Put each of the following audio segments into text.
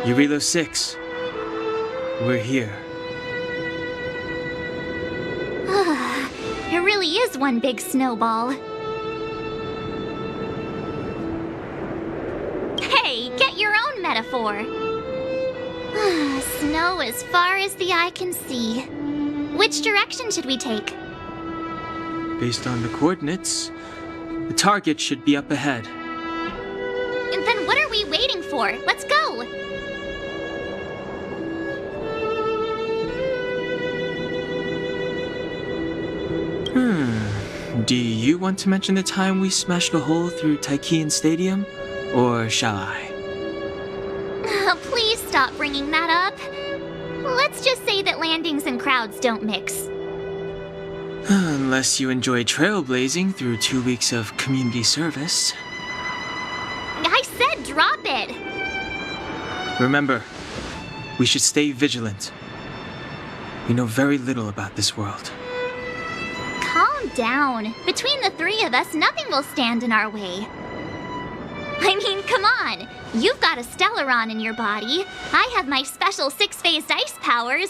Jarilo-VI. We're here. It really is one big snowball. Hey, get your own metaphor. Snow as far as the eye can see. Which direction should we take? Based on the coordinates, the target should be up ahead. Then what are we waiting for? Let's go! Do you want to mention the time we smashed a hole through Taikian Stadium? Or shall I? Please stop bringing that up. Let's just say that landings and crowds don't mix. Unless you enjoy trailblazing through 2 weeks of community service. I said drop it! Remember, we should stay vigilant. We know very little about this world. Calm down. Between the three of us, nothing will stand in our way. I mean, come on. You've got a Stellaron in your body. I have my special six-phased ice powers.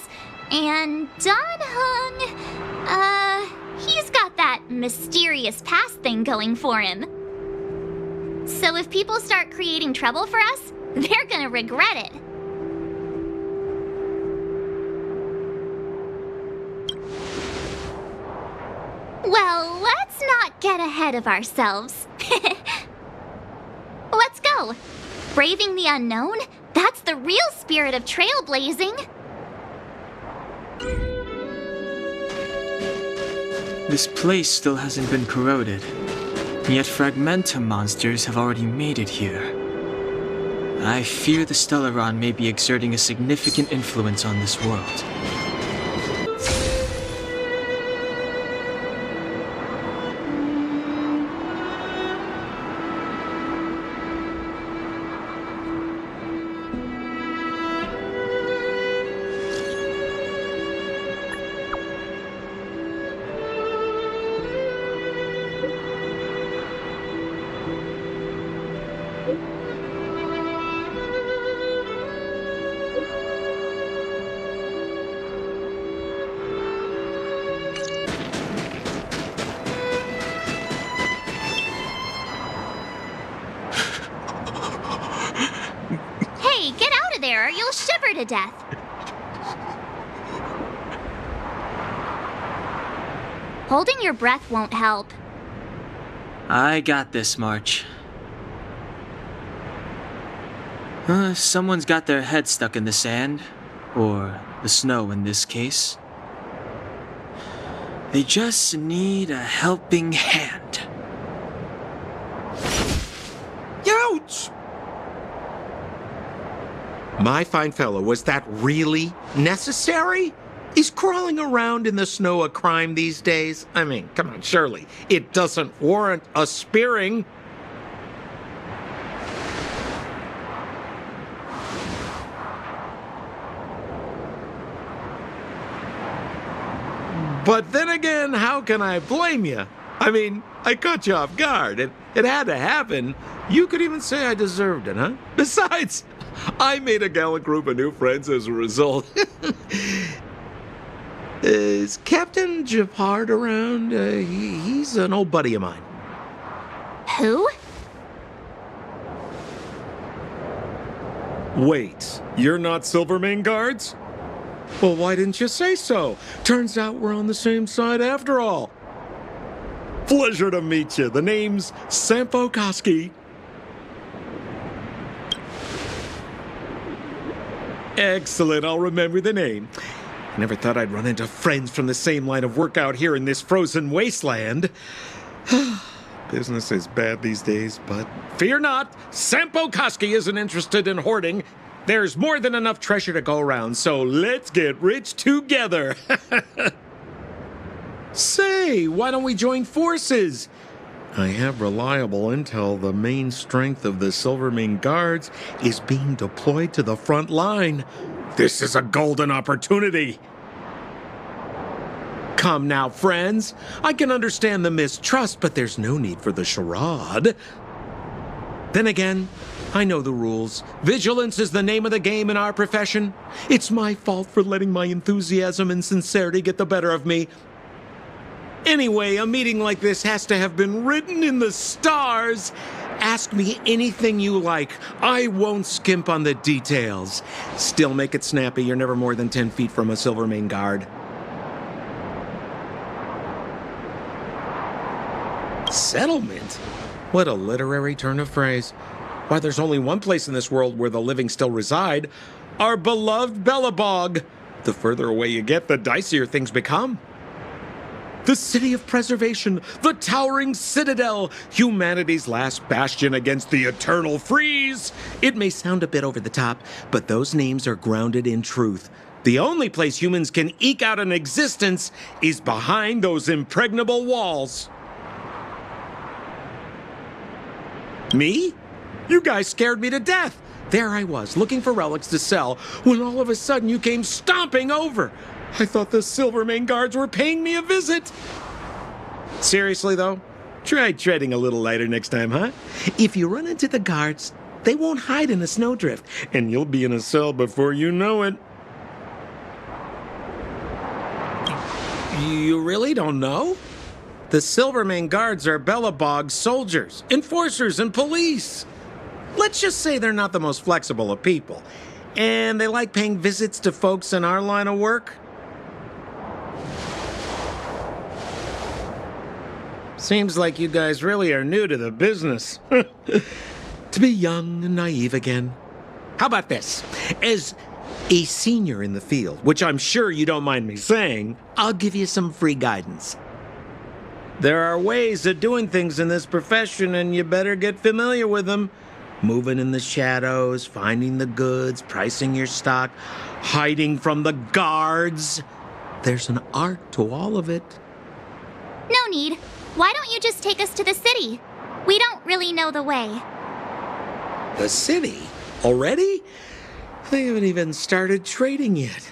And Dan Heng, he's got that mysterious past thing going for him. So if people start creating trouble for us, they're gonna regret it. Well, let's not get ahead of ourselves. Let's go. Braving the unknown? That's the real spirit of trailblazing. This place still hasn't been corroded, yet fragmentum monsters have already made it here. I fear the Stellaron may be exerting a significant influence on this world. There, you'll shiver to death. Holding your breath won't help. I got this, March. Someone's got their head stuck in the sand, or the snow in this case. They just need a helping hand. Ouch! My fine fellow, was that really necessary? Is crawling around in the snow a crime these days? I mean, come on, surely. It doesn't warrant a spearing. But then again, how can I blame you? I mean, I caught you off guard. It had to happen. You could even say I deserved it, huh? Besides, I made a gallant group of new friends as a result. Is Captain Gepard around? He's an old buddy of mine. Who? Wait, you're not Silvermane guards? Well, why didn't you say so? Turns out we're on the same side after all. Pleasure to meet you. The name's Sampo. Excellent, I'll remember the name. I never thought I'd run into friends from the same line of work out here in this frozen wasteland. Business is bad these days, but fear not, Sampo isn't interested in hoarding. There's more than enough treasure to go around, so let's get rich together. Say, why don't we join forces? I have reliable intel the main strength of the Silvermane guards is being deployed to the front line. This is a golden opportunity. Come now, friends. I can understand the mistrust, but there's no need for the charade. Then again, I know the rules. Vigilance is the name of the game in our profession. It's my fault for letting my enthusiasm and sincerity get the better of me. Anyway, a meeting like this has to have been written in the stars. Ask me anything you like. I won't skimp on the details. Still make it snappy. You're never more than 10 feet from a Silvermane guard. Settlement? What a literary turn of phrase. Why, there's only one place in this world where the living still reside. Our beloved Belobog. The further away you get, the dicier things become. The city of preservation, the towering citadel, humanity's last bastion against the eternal freeze. It may sound a bit over the top, but those names are grounded in truth. The only place humans can eke out an existence is behind those impregnable walls. Me? You guys scared me to death. There I was, looking for relics to sell, when all of a sudden you came stomping over. I thought the Silvermane guards were paying me a visit. Seriously, though, try treading a little lighter next time, huh? If you run into the guards, they won't hide in a snowdrift, and you'll be in a cell before you know it. You really don't know? The Silvermane guards are Belobog's soldiers, enforcers, and police. Let's just say they're not the most flexible of people, and they like paying visits to folks in our line of work. Seems like you guys really are new to the business. To be young and naive again. How about this? As a senior in the field, which I'm sure you don't mind me saying, I'll give you some free guidance. There are ways of doing things in this profession, and you better get familiar with them. Moving in the shadows, finding the goods, pricing your stock, hiding from the guards. There's an art to all of it. No need. Why don't you just take us to the city? We don't really know the way. The city? Already? They haven't even started trading yet.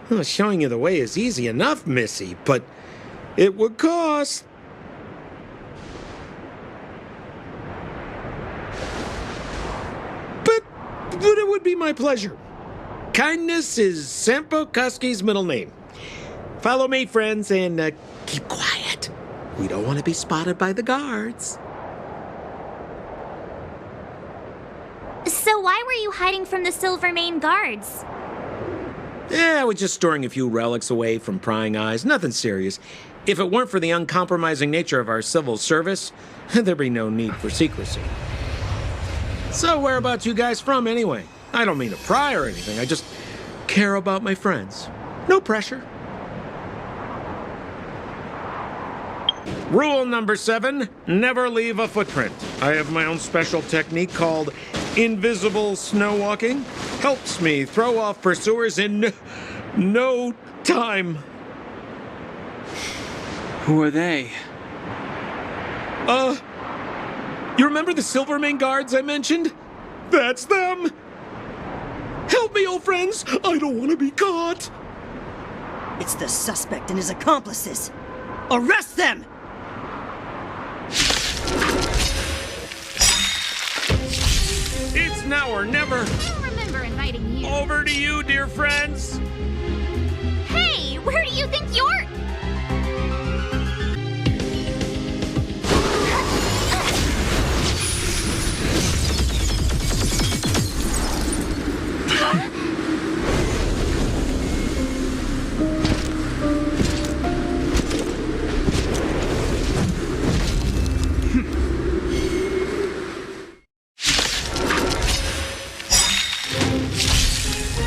Well, showing you the way is easy enough, Missy, but it would cost. But it would be my pleasure. Kindness is Sampo Kuski's middle name. Follow me, friends, and keep quiet. We don't want to be spotted by the guards. So why were you hiding from the Silvermane guards? Yeah, I was just storing a few relics away from prying eyes. Nothing serious. If it weren't for the uncompromising nature of our civil service, there'd be no need for secrecy. So whereabouts you guys from, anyway? I don't mean to pry or anything. I just care about my friends. No pressure. Rule number 7, never leave a footprint. I have my own special technique called invisible snow walking. Helps me throw off pursuers in no time. Who are they? You remember the Silvermane guards I mentioned? That's them! Help me, old friends! I don't want to be caught! It's the suspect and his accomplices. Arrest them! It's now or never. I don't remember inviting you. Over to you, dear friends. Hey, where do you think you're...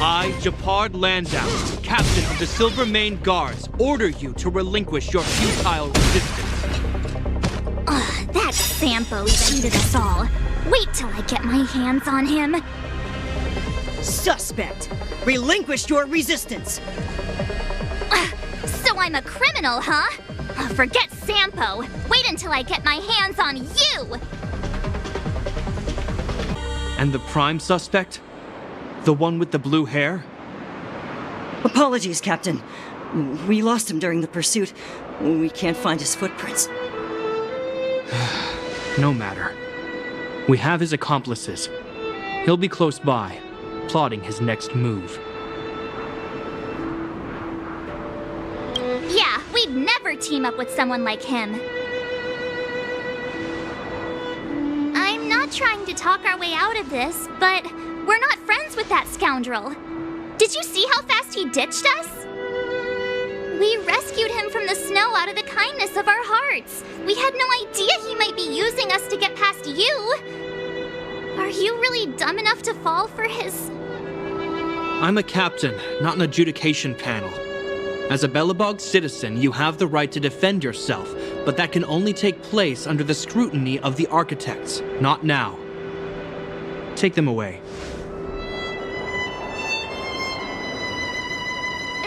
I, Gepard Landau, captain of the Silvermane Guards, order you to relinquish your futile resistance. That Sampo cheated us all. Wait till I get my hands on him. Suspect! Relinquish your resistance! So I'm a criminal, huh? Forget Sampo. Wait until I get my hands on you! And the prime suspect? The one with the blue hair? Apologies, Captain. We lost him during the pursuit. We can't find his footprints. No matter. We have his accomplices. He'll be close by, plotting his next move. Yeah, we'd never team up with someone like him. I'm not trying to talk our way out of this, but we're not friends with that scoundrel. Did you see how fast he ditched us? We rescued him from the snow out of the kindness of our hearts. We had no idea he might be using us to get past you. Are you really dumb enough to fall for his... I'm a captain, not an adjudication panel. As a Belobog citizen, you have the right to defend yourself, but that can only take place under the scrutiny of the architects, not now. Take them away.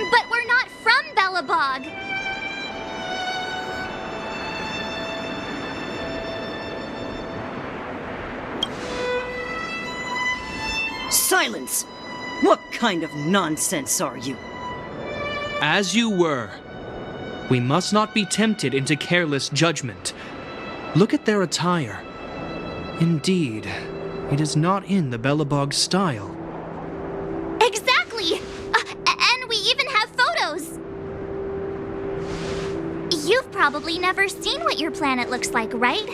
But we're not from Belobog. Silence! What kind of nonsense are you? As you were. We must not be tempted into careless judgment. Look at their attire. Indeed, it is not in the Belobog style. Exactly! And we even have photos! You've probably never seen what your planet looks like, right?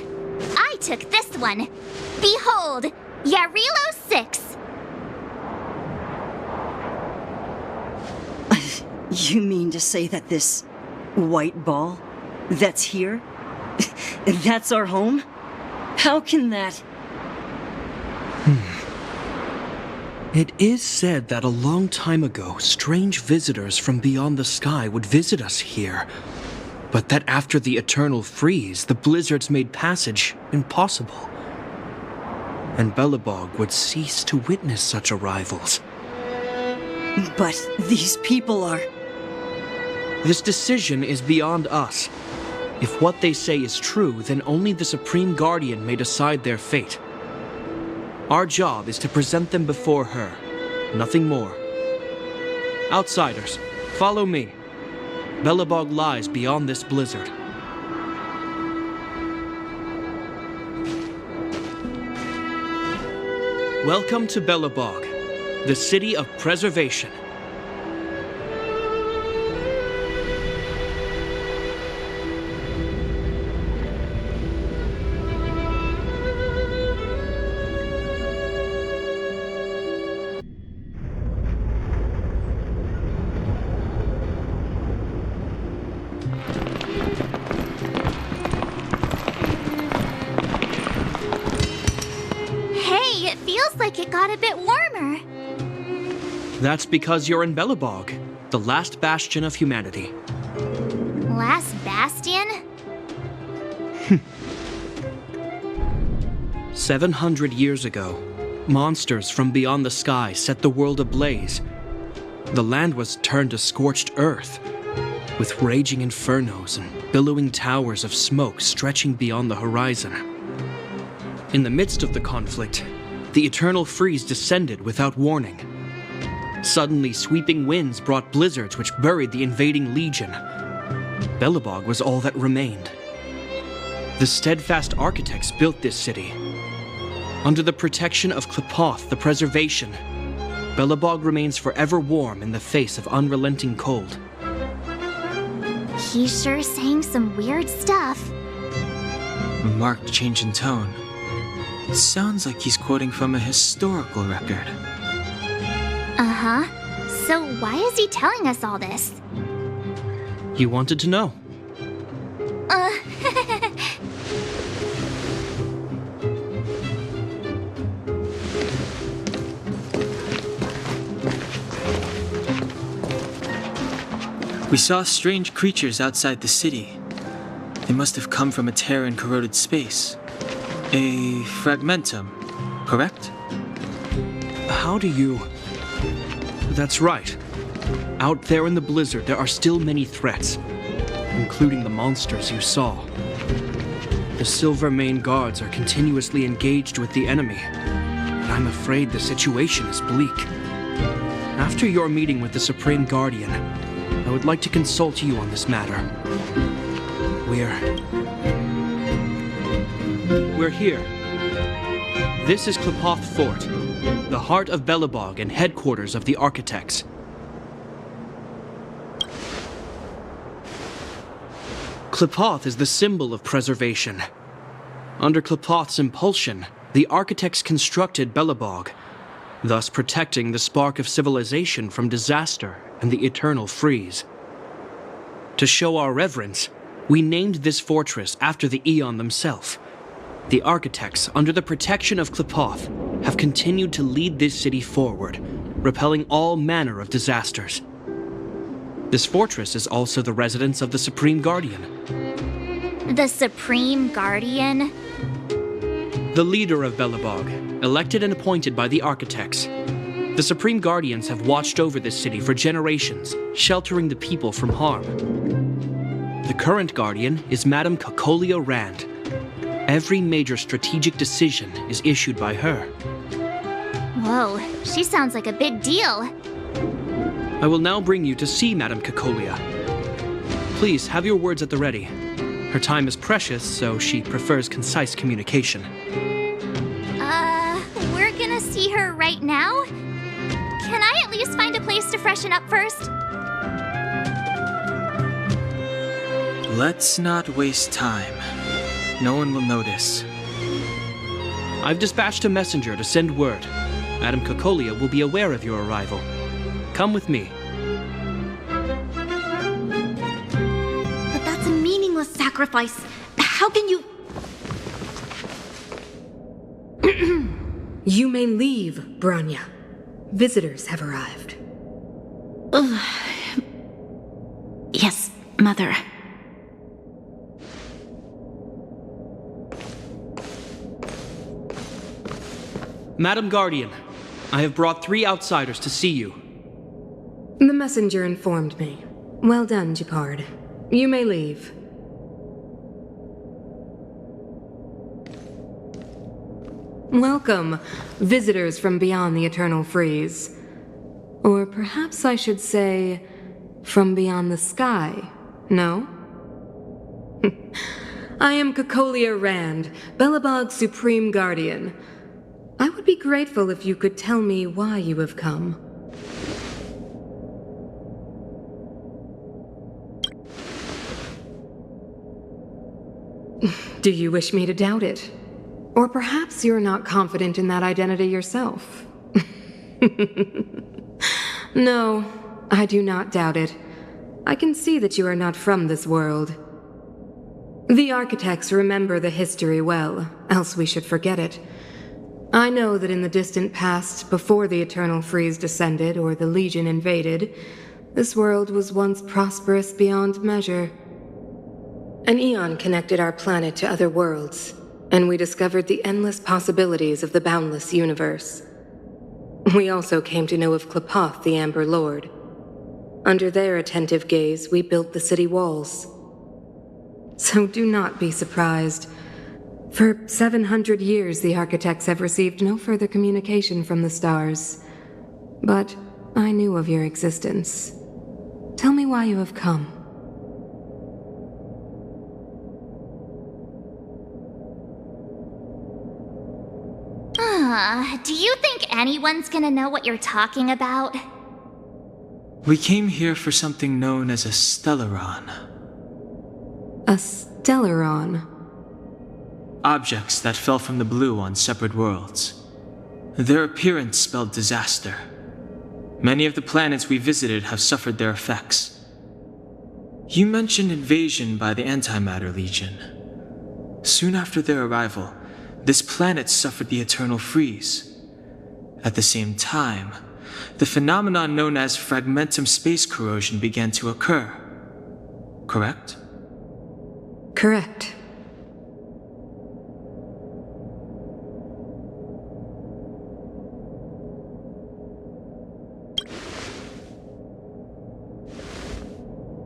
I took this one. Behold, Jarilo-VI. You mean to say that this white ball that's here, that's our home? How can that... It is said that a long time ago, strange visitors from beyond the sky would visit us here. But that after the eternal freeze, the blizzards made passage impossible. And Belobog would cease to witness such arrivals. But these people are... This decision is beyond us. If what they say is true, then only the Supreme Guardian may decide their fate. Our job is to present them before her, nothing more. Outsiders, follow me. Belobog lies beyond this blizzard. Welcome to Belobog, the city of preservation. It got a bit warmer. That's because you're in Belobog, the last bastion of humanity. Last bastion? 700 years ago, monsters from beyond the sky set the world ablaze. The land was turned to scorched earth, with raging infernos and billowing towers of smoke stretching beyond the horizon. In the midst of the conflict, the eternal freeze descended without warning. Suddenly, sweeping winds brought blizzards which buried the invading legion. Belobog was all that remained. The steadfast architects built this city. Under the protection of Klepoth, the preservation, Belobog remains forever warm in the face of unrelenting cold. He's sure saying some weird stuff. A marked change in tone. It sounds like he's quoting from a historical record. Uh-huh. So why is he telling us all this? You wanted to know. We saw strange creatures outside the city. They must have come from a tear in corroded space. A fragmentum, correct? How do you... That's right. Out there in the blizzard, there are still many threats, including the monsters you saw. The Silvermane guards are continuously engaged with the enemy, and I'm afraid the situation is bleak. After your meeting with the Supreme Guardian, I would like to consult you on this matter. We're here. This is Qlipoth Fort, the heart of Belobog and headquarters of the Architects. Qlipoth is the symbol of preservation. Under Qlipoth's impulsion, the Architects constructed Belobog, thus protecting the spark of civilization from disaster and the eternal freeze. To show our reverence, we named this fortress after the Aeon themselves. The Architects, under the protection of Qlipoth, have continued to lead this city forward, repelling all manner of disasters. This fortress is also the residence of the Supreme Guardian. The Supreme Guardian? The leader of Belobog, elected and appointed by the Architects. The Supreme Guardians have watched over this city for generations, sheltering the people from harm. The current Guardian is Madam Cocolia Rand. Every major strategic decision is issued by her. Whoa, she sounds like a big deal. I will now bring you to see Madam Cocolia. Please have your words at the ready. Her time is precious, so she prefers concise communication. We're gonna see her right now? Can I at least find a place to freshen up first? Let's not waste time. No one will notice. I've dispatched a messenger to send word. Madam Cocolia will be aware of your arrival. Come with me. But that's a meaningless sacrifice. How can you... You may leave, Branya. Visitors have arrived. Yes, Mother. Madam Guardian, I have brought 3 outsiders to see you. The messenger informed me. Well done, Gepard. You may leave. Welcome, visitors from beyond the eternal freeze. Or perhaps I should say, from beyond the sky, no? I am Cocolia Rand, Belobog's Supreme Guardian. I would be grateful if you could tell me why you have come. Do you wish me to doubt it? Or perhaps you're not confident in that identity yourself. No, I do not doubt it. I can see that you are not from this world. The Architects remember the history well, else we should forget it. I know that in the distant past, before the Eternal Freeze descended or the Legion invaded, this world was once prosperous beyond measure. An Aeon connected our planet to other worlds, and we discovered the endless possibilities of the boundless universe. We also came to know of Qlipoth, the Amber Lord. Under their attentive gaze, we built the city walls. So do not be surprised. For 700 years, the Architects have received no further communication from the stars. But I knew of your existence. Tell me why you have come. Do you think anyone's gonna know what you're talking about? We came here for something known as a Stellaron. A Stellaron? Objects that fell from the blue on separate worlds. Their appearance spelled disaster. Many of the planets we visited have suffered their effects. You mentioned invasion by the Antimatter Legion. Soon after their arrival, this planet suffered the Eternal Freeze. At the same time, the phenomenon known as fragmentum space corrosion began to occur. Correct? Correct.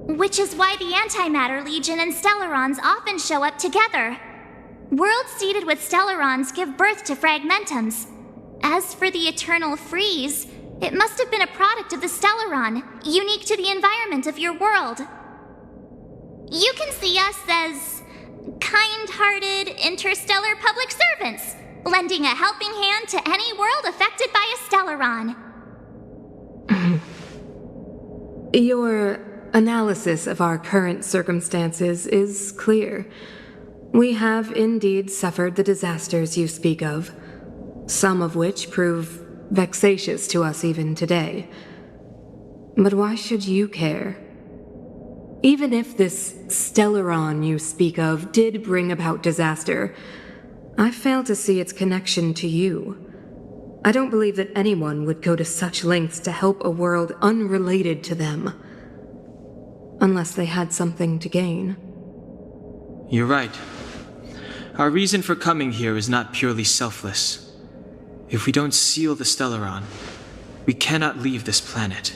Which is why the Antimatter Legion and Stellarons often show up together. Worlds seeded with Stellarons give birth to fragmentums. As for the Eternal Freeze, it must have been a product of the Stellaron, unique to the environment of your world. You can see us as kind-hearted interstellar public servants, lending a helping hand to any world affected by a Stellaron. Your analysis of our current circumstances is clear. We have indeed suffered the disasters you speak of, some of which prove vexatious to us even today. But why should you care? Even if this Stellaron you speak of did bring about disaster, I fail to see its connection to you. I don't believe that anyone would go to such lengths to help a world unrelated to them. Unless they had something to gain. You're right. Our reason for coming here is not purely selfless. If we don't seal the Stellaron, we cannot leave this planet.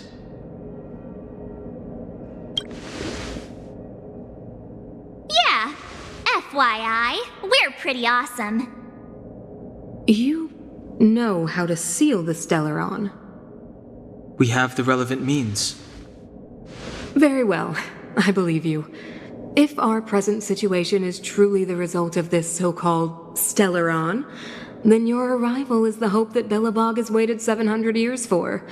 Yeah, FYI, we're pretty awesome. You know how to seal the Stellaron. We have the relevant means. Very well, I believe you. If our present situation is truly the result of this so-called Stellaron, then your arrival is the hope that Belobog has waited 700 years for.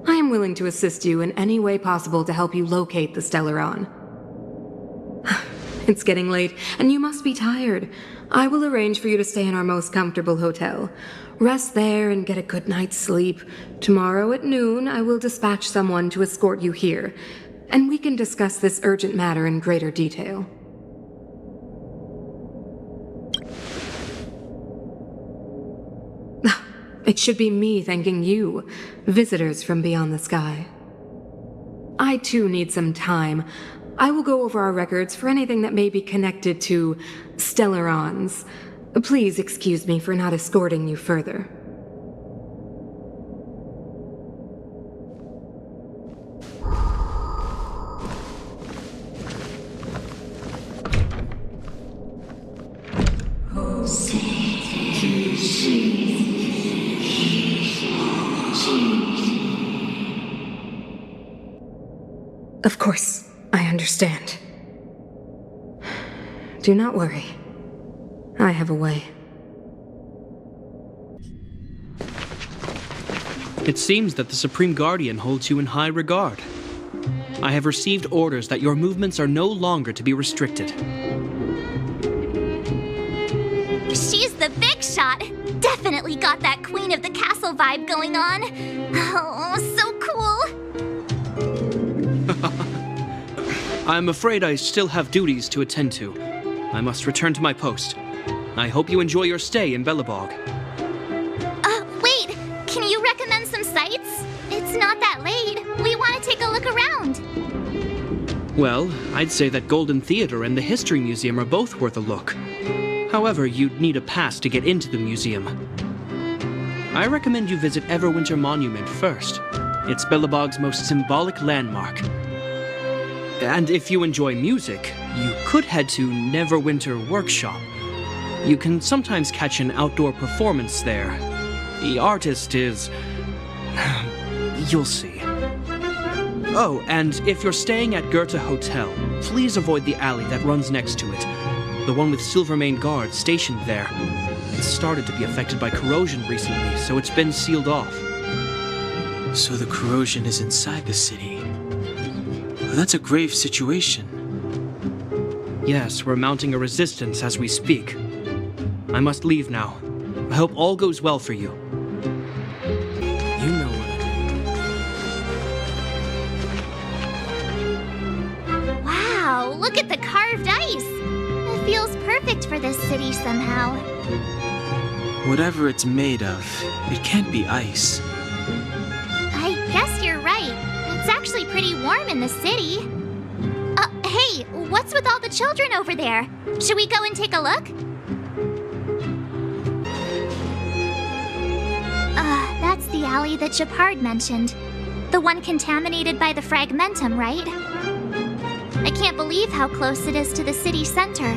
I am willing to assist you in any way possible to help you locate the Stellaron. It's getting late, and you must be tired. I will arrange for you to stay in our most comfortable hotel. Rest there and get a good night's sleep. Tomorrow at noon, I will dispatch someone to escort you here, and we can discuss this urgent matter in greater detail. It should be me thanking you, visitors from beyond the sky. I too need some time. I will go over our records for anything that may be connected to Stellarons. Please excuse me for not escorting you further. Of course, I understand. Do not worry. I have a way. It seems that the Supreme Guardian holds you in high regard. I have received orders that your movements are no longer to be restricted. She's the big shot. Definitely got that Queen of the Castle vibe going on. Oh, so cool. I'm afraid I still have duties to attend to. I must return to my post. I hope you enjoy your stay in Belobog. Wait. Can you recommend some sites? It's not that late. We want to take a look around. Well, I'd say that Golden Theater and the History Museum are both worth a look. However, you'd need a pass to get into the museum. I recommend you visit Everwinter Monument first. It's Belobog's most symbolic landmark. And if you enjoy music, you could head to Neverwinter Workshop. You can sometimes catch an outdoor performance there. The artist is... you'll see. Oh, and if you're staying at Goethe Hotel, please avoid the alley that runs next to it. The one with Silvermane guards stationed there. It's started to be affected by corrosion recently, so it's been sealed off. So the corrosion is inside the city. That's a grave situation. Yes, we're mounting a resistance as we speak. I must leave now. I hope all goes well for you. You know what I mean. Wow, look at the carved ice. It feels perfect for this city somehow. Whatever it's made of, it can't be ice. I guess you're right. It's actually pretty warm in the city. Hey, what's with all the children over there? Should we go and take a look? That's the alley that Gepard mentioned. The one contaminated by the fragmentum, right? I can't believe how close it is to the city center.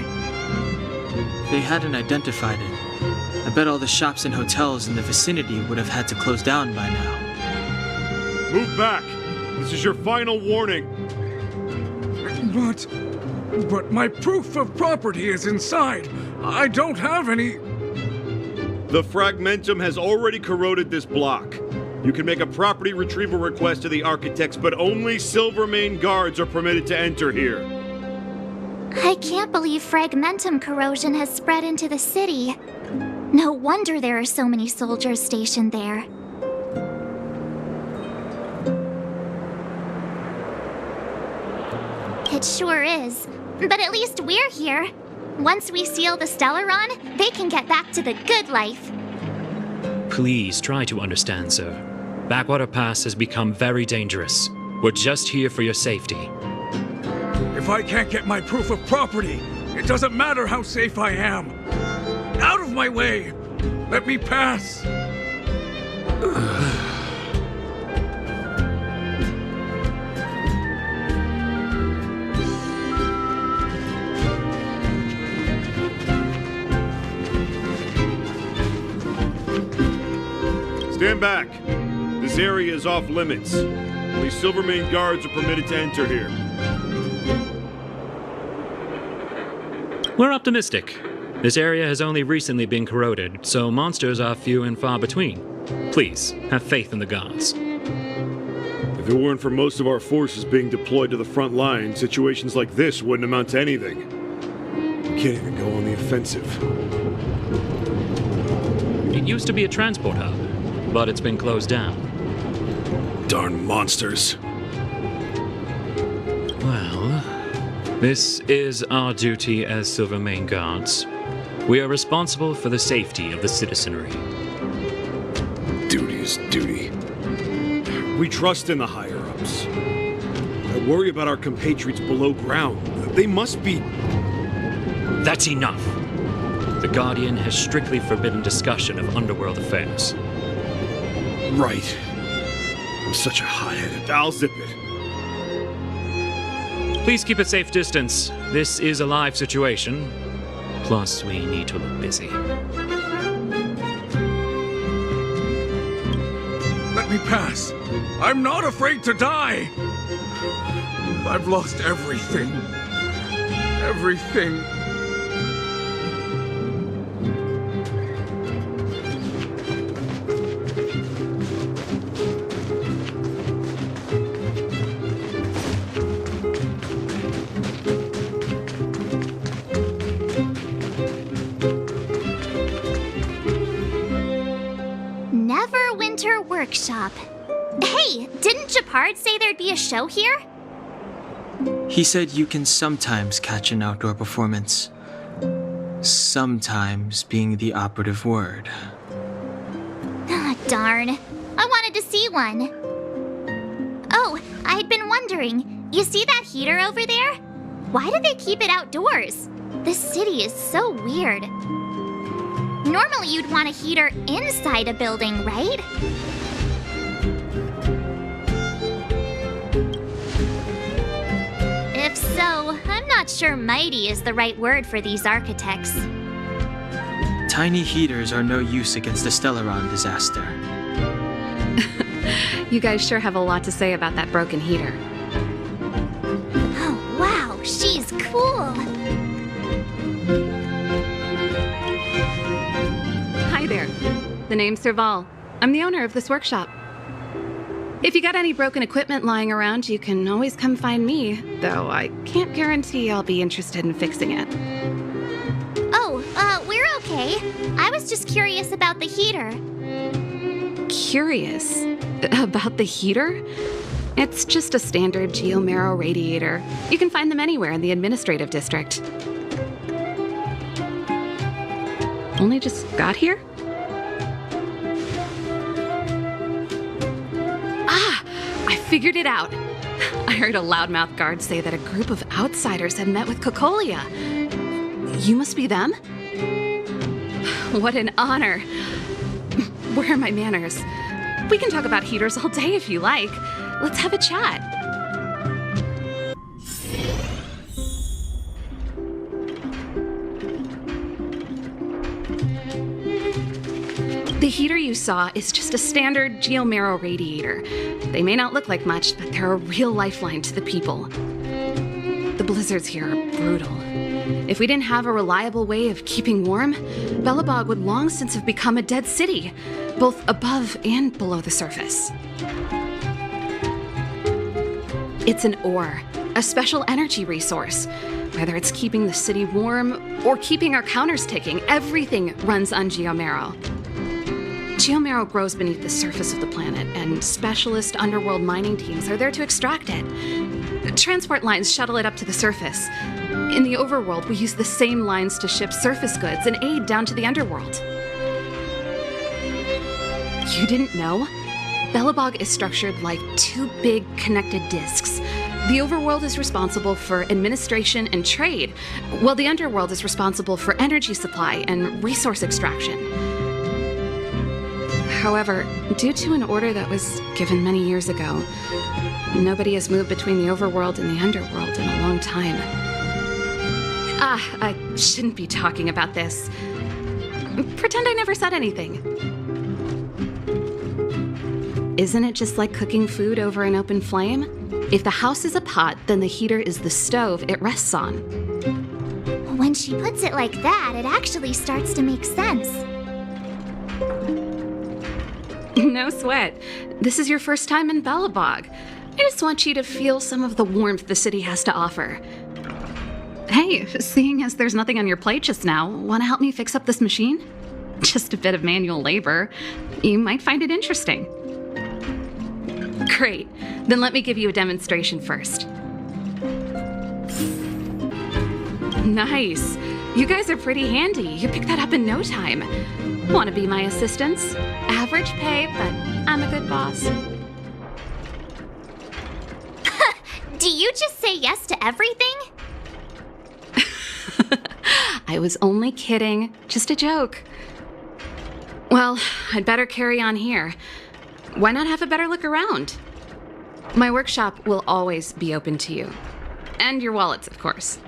They hadn't identified it. I bet all the shops and hotels in the vicinity would have had to close down by now. Move back! This is your final warning! But my proof of property is inside. I don't have any... The fragmentum has already corroded this block. You can make a property retrieval request to the architects, but only Silvermane guards are permitted to enter here. I can't believe fragmentum corrosion has spread into the city. No wonder there are so many soldiers stationed there. It sure is. But at least we're here. Once we seal the Stellaron, they can get back to the good life. Please try to understand, sir. Backwater Pass has become very dangerous. We're just here for your safety. If I can't get my proof of property, it doesn't matter how safe I am. Out of my way! Let me pass! Stand back. This area is off limits. Only Silvermane guards are permitted to enter here. We're optimistic. This area has only recently been corroded, so monsters are few and far between. Please, have faith in the gods. If it weren't for most of our forces being deployed to the front line, situations like this wouldn't amount to anything. We can't even go on the offensive. It used to be a transport hub, but it's been closed down. Darn monsters. Well, this is our duty as Silvermane guards. We are responsible for the safety of the citizenry. Duty is duty. We trust in the higher-ups. I worry about our compatriots below ground. They must be... That's enough. The Guardian has strictly forbidden discussion of underworld affairs. Right. I'm such a hothead. I'll zip it. Please keep a safe distance. This is a live situation. Plus, we need to look busy. Let me pass. I'm not afraid to die. I've lost everything. Everything. Everwinter Workshop. Hey, didn't Gepard say there'd be a show here? He said you can sometimes catch an outdoor performance. Sometimes being the operative word. Ah, darn. I wanted to see one. Oh, I'd been wondering. You see that heater over there? Why do they keep it outdoors? This city is so weird. Normally you'd want a heater inside a building, right? If so, I'm not sure mighty is the right word for these architects. Tiny heaters are no use against the Stellaron disaster. You guys sure have a lot to say about that broken heater. Oh, wow, she's cool. Hi there. The name's Serval. I'm the owner of this workshop. If you got any broken equipment lying around, you can always come find me, though I can't guarantee I'll be interested in fixing it. Oh, we're okay. I was just curious about the heater. Curious? About the heater? It's just a standard geomarrow radiator. You can find them anywhere in the administrative district. Only just got here? Ah! I figured it out. I heard a loudmouth guard say that a group of outsiders had met with Cocolia. You must be them? What an honor. Where are my manners? We can talk about heaters all day if you like. Let's have a chat. The heater you saw is just a standard geomarrow radiator. They may not look like much, but they're a real lifeline to the people. The blizzards here are brutal. If we didn't have a reliable way of keeping warm, Belobog would long since have become a dead city, both above and below the surface. It's an ore, a special energy resource. Whether it's keeping the city warm or keeping our counters ticking, everything runs on geomarrow. Geomarrow grows beneath the surface of the planet, and specialist underworld mining teams are there to extract it. Transport lines shuttle it up to the surface. In the overworld, we use the same lines to ship surface goods and aid down to the underworld. You didn't know? Belobog is structured like two big connected disks. The overworld is responsible for administration and trade, while the underworld is responsible for energy supply and resource extraction. However, due to an order that was given many years ago, nobody has moved between the overworld and the underworld in a long time. I shouldn't be talking about this. Pretend I never said anything. Isn't it just like cooking food over an open flame? If the house is a pot, then the heater is the stove it rests on. When she puts it like that, it actually starts to make sense. No sweat. This is your first time in Belobog. I just want you to feel some of the warmth the city has to offer. Hey, seeing as there's nothing on your plate just now, want to help me fix up this machine? Just a bit of manual labor. You might find it interesting. Great. Then let me give you a demonstration first. Nice. You guys are pretty handy. You picked that up in no time. Want to be my assistants? Average pay, but I'm a good boss. Do you just say yes to everything? I was only kidding. Just a joke. Well, I'd better carry on here. Why not have a better look around? My workshop will always be open to you. And your wallets, of course.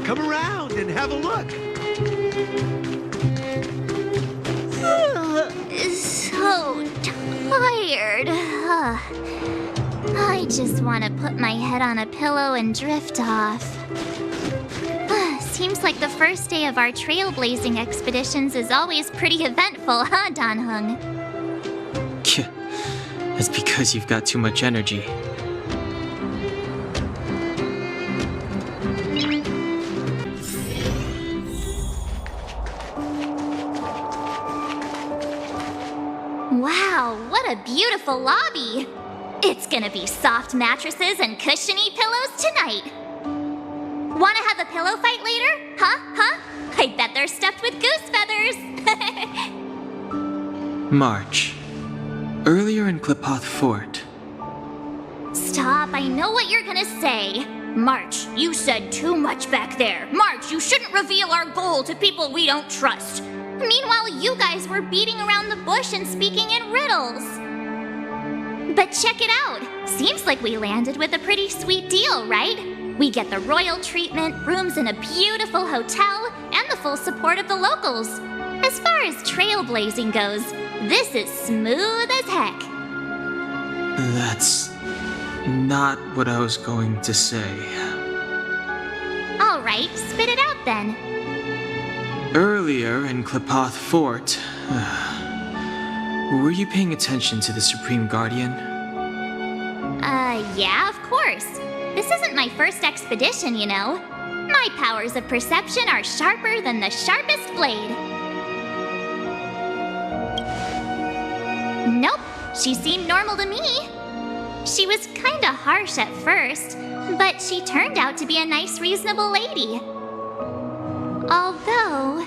Come around and have a look. So tired. I just want to put my head on a pillow and drift off. Seems like the first day of our trailblazing expeditions is always pretty eventful, huh, Dan Heng? It's because you've got too much energy. Wow, what a beautiful lobby! It's gonna be soft mattresses and cushiony pillows tonight. Wanna have a pillow fight later? Huh? I bet they're stuffed with goose feathers. March. Earlier in Gepard Fort. Stop, I know what you're gonna say. March, you said too much back there. March, you shouldn't reveal our goal to people we don't trust. Meanwhile, you guys were beating around the bush and speaking in riddles. But check it out. Seems like we landed with a pretty sweet deal, right? We get the royal treatment, rooms in a beautiful hotel, and the full support of the locals. As far as trailblazing goes, this is smooth as heck. That's not what I was going to say. All right, spit it out then. Earlier in Gepard Fort, were you paying attention to the Supreme Guardian? Yeah, of course. This isn't my first expedition, you know. My powers of perception are sharper than the sharpest blade. Nope, she seemed normal to me. She was kinda harsh at first, but she turned out to be a nice, reasonable lady. Although,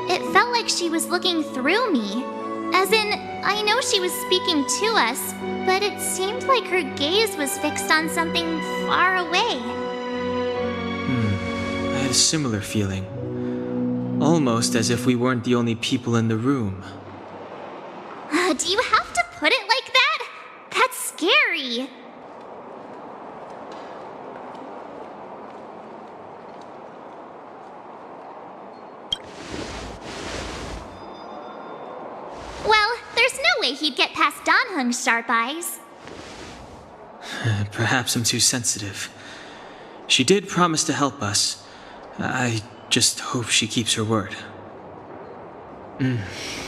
it felt like she was looking through me, As in, I know she was speaking to us, but it seemed like her gaze was fixed on something far away. I had a similar feeling. Almost as if we weren't the only people in the room. Do you have to put it like that? That's scary. Well, there's no way he'd get past Dan Heng's sharp eyes. Perhaps I'm too sensitive. She did promise to help us. I just hope she keeps her word.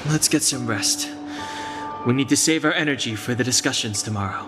Let's get some rest. We need to save our energy for the discussions tomorrow.